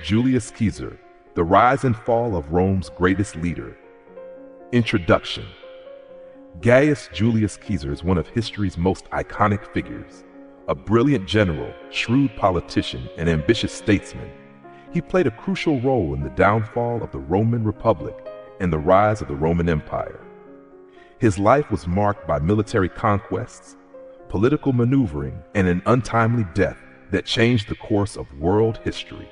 Julius Caesar, the rise and fall of Rome's greatest leader. Introduction. Gaius Julius Caesar is one of history's most iconic figures. A brilliant general, shrewd politician, and ambitious statesman, he played a crucial role in the downfall of the Roman Republic and the rise of the Roman Empire. His life was marked by military conquests, political maneuvering, and an untimely death that changed the course of world history.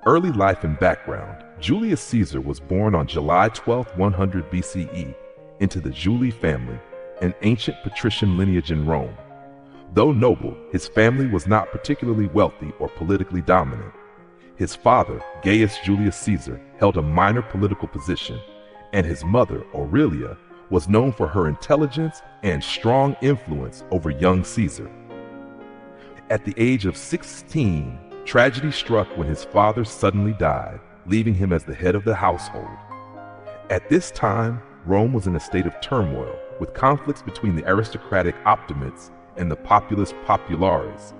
Early life and background. Julius Caesar was born on July 12, 100 BCE, into the Julii family, an ancient patrician lineage in Rome. Though noble, his family was not particularly wealthy or politically dominant. His father, Gaius Julius Caesar, held a minor political position, and his mother, Aurelia, was known for her intelligence and strong influence over young Caesar. At the age of 16, tragedy struck when his father suddenly died, leaving him as the head of the household. At this time, Rome was in a state of turmoil, with conflicts between the aristocratic optimates and the populist populares.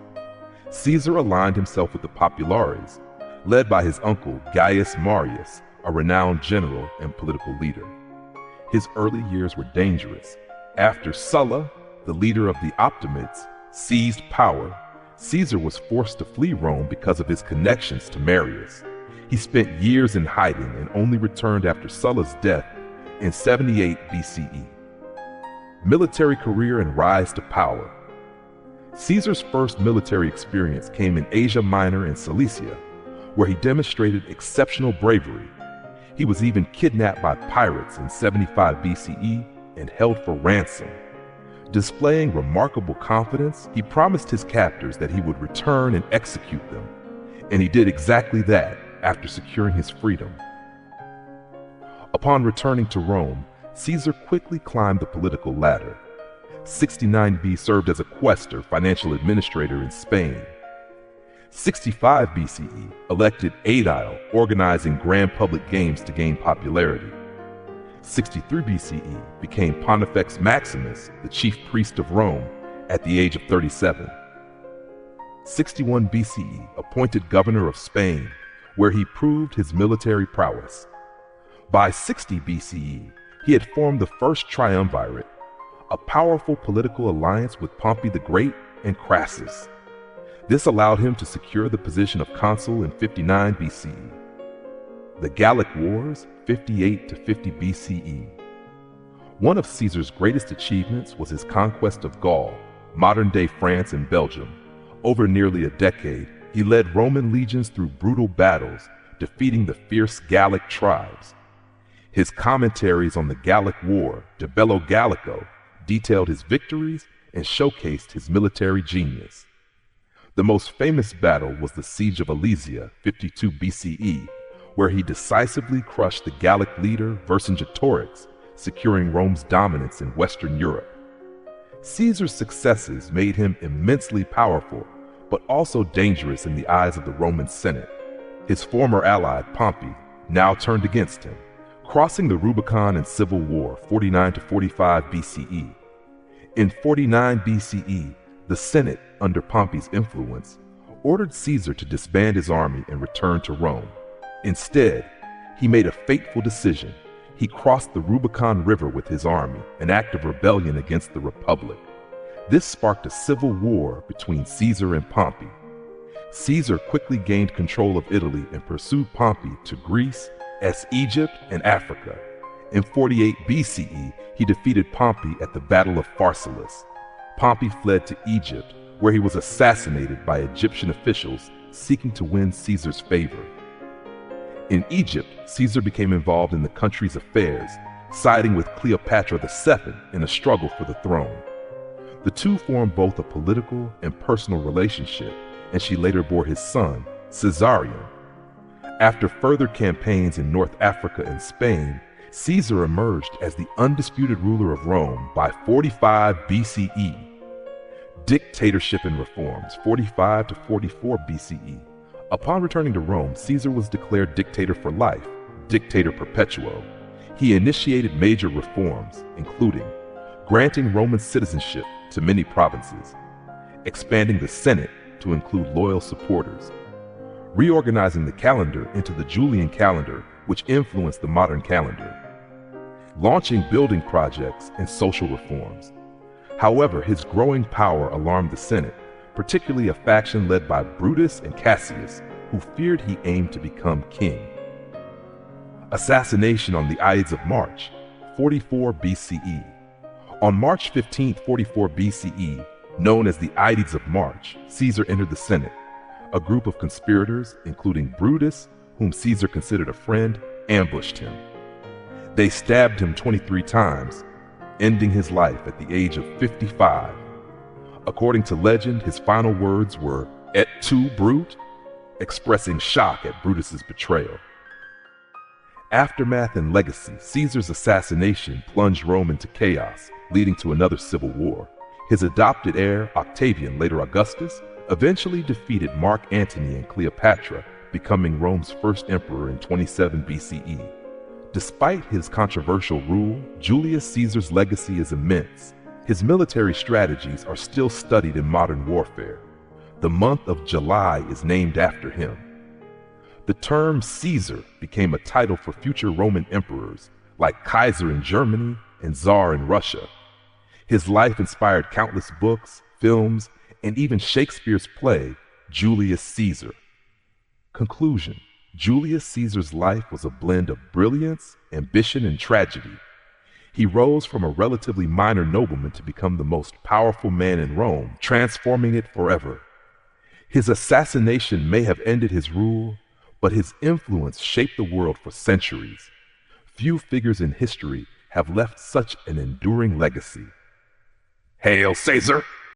Caesar aligned himself with the populares, led by his uncle Gaius Marius, a renowned general and political leader. His early years were dangerous. After Sulla, the leader of the optimates, seized power, Caesar was forced to flee Rome because of his connections to Marius. He spent years in hiding and only returned after Sulla's death in 78 BCE. Military career and rise to power. Caesar's first military experience came in Asia Minor and Cilicia, where he demonstrated exceptional bravery. He was even kidnapped by pirates in 75 BCE and held for ransom. Displaying remarkable confidence, he promised his captors that he would return and execute them, and he did exactly that after securing his freedom. Upon returning to Rome, Caesar quickly climbed the political ladder. 69 served as a quaestor, financial administrator in Spain. 65 BCE elected aedile, organizing grand public games to gain popularity. 63 BCE became Pontifex Maximus, the chief priest of Rome, at the age of 37. 61 BCE appointed governor of Spain, where he proved his military prowess. By 60 BCE, he had formed the first triumvirate, a powerful political alliance with Pompey the Great and Crassus. This allowed him to secure the position of consul in 59 BCE. The Gallic Wars, 58 to 50 BCE. One of Caesar's greatest achievements was his conquest of Gaul, modern-day France and Belgium. Over nearly a decade, he led Roman legions through brutal battles, defeating the fierce Gallic tribes. His commentaries on the Gallic War, De Bello Gallico, detailed his victories and showcased his military genius. The most famous battle was the Siege of Alesia, 52 BCE, where he decisively crushed the Gallic leader Vercingetorix, securing Rome's dominance in Western Europe. Caesar's successes made him immensely powerful, but also dangerous in the eyes of the Roman Senate. His former ally, Pompey, now turned against him, crossing the Rubicon in civil war 49 to 45 BCE. In 49 BCE, the Senate, under Pompey's influence, ordered Caesar to disband his army and return to Rome. Instead, he made a fateful decision. He crossed the Rubicon River with his army, an act of rebellion against the Republic. This sparked a civil war between Caesar and Pompey. Caesar quickly gained control of Italy and pursued Pompey to Greece, Egypt, and Africa. In 48 BCE, he defeated Pompey at the Battle of Pharsalus. Pompey fled to Egypt, where he was assassinated by Egyptian officials seeking to win Caesar's favor. In Egypt, Caesar became involved in the country's affairs, siding with Cleopatra II in a struggle for the throne. The two formed both a political and personal relationship, and she later bore his son, Caesarion. After further campaigns in North Africa and Spain, Caesar emerged as the undisputed ruler of Rome by 45 BCE. Dictatorship and Reforms, 45 to 44 BCE. Upon returning to Rome, Caesar was declared dictator for life, dictator perpetuo. He initiated major reforms, including granting Roman citizenship to many provinces, expanding the Senate to include loyal supporters, reorganizing the calendar into the Julian calendar, which influenced the modern calendar, launching building projects and social reforms. However, his growing power alarmed the Senate, particularly a faction led by Brutus and Cassius, who feared he aimed to become king. Assassination on the Ides of March, 44 BCE. On March 15, 44 BCE, known as the Ides of March, Caesar entered the Senate. A group of conspirators, including Brutus, whom Caesar considered a friend, ambushed him. They stabbed him 23 times, ending his life at the age of 55. According to legend, his final words were, "Et tu, Brute?" expressing shock at Brutus's betrayal. Aftermath and legacy. Caesar's assassination plunged Rome into chaos, leading to another civil war. His adopted heir, Octavian, later Augustus, eventually defeated Mark Antony and Cleopatra, becoming Rome's first emperor in 27 BCE. Despite his controversial rule, Julius Caesar's legacy is immense. His military strategies are still studied in modern warfare. The month of July is named after him. The term Caesar became a title for future Roman emperors, like Kaiser in Germany and Tsar in Russia. His life inspired countless books, films, and even Shakespeare's play, Julius Caesar. Conclusion: Julius Caesar's life was a blend of brilliance, ambition, and tragedy. He rose from a relatively minor nobleman to become the most powerful man in Rome, transforming it forever. His assassination may have ended his rule, but his influence shaped the world for centuries. Few figures in history have left such an enduring legacy. Hail Caesar!